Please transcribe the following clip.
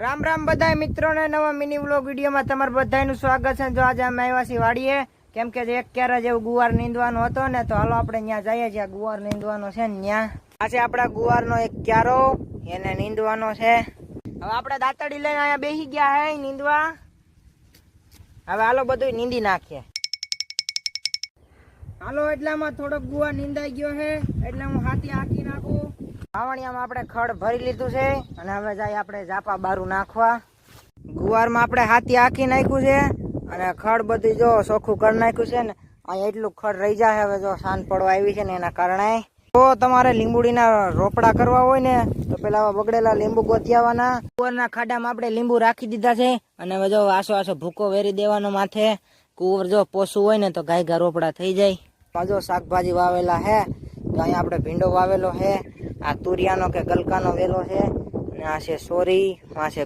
રામ રામ બધા મિત્રોને નવા મિની વ્લોગ વિડીયોમાં તમારું બધાનું સ્વાગત છે। જો આજે અમે આવ્યા છીએ વાડીએ, કેમ કે એક ક્યારા જેવું ગુવાર નીંદવાનો હતો ને, તો હાલો આપણે ત્યાં જઈએ જ્યાં ગુવાર નીંદવાનો છે ને ત્યાં આ છે આપણા ગુવારનો એક ક્યારો, એને નીંદવાનો છે। હવે આપણે દાંતડી લઈને અહીંયા બેસી ગયા હે નીંદવા। હવે હાલો બધું નીંદી નાખીએ। હાલો એટલામાં થોડોક ગુવાર નીંદાઈ ગયો છે, એટલે હું હાથી હાંકી નાખું। વાવણિયામાં આપણે ખડ ભરી લીધું છે અને હવે જાય આપણે ઝાપા બારું નાખવા। ગુવારમાં આપણે હાથી હાંકી નાખ્યું છે અને ખડ બધું જો ચોખ્ખું કરી નાખ્યું છે ને, અહીંયા એટલું ખડ રહી જાય। હવે જો સાંજ પડવા આવી છે ને એના કારણે તો તમારે લીંબુડીના રોપડા કરવા હોય ને તો પેલા બગડેલા લીંબુ ગોતી આવવાના। કુંવરના ખાડામાં આપણે લીંબુ રાખી દીધા છે અને હવે જો આસો આસો ભૂકો વેરી દેવાનો માથે। કુંવર જો પોસું હોય ને તો ગાય ગા રોપડા થઈ જાય। જો શાકભાજી વાવેલા હે, તો અહીંયા આપણે ભીંડો વાવેલો છે, આ તુરિયાનો કે ગલકાનો વેલો છે, અને આ છે સોરી, આ છે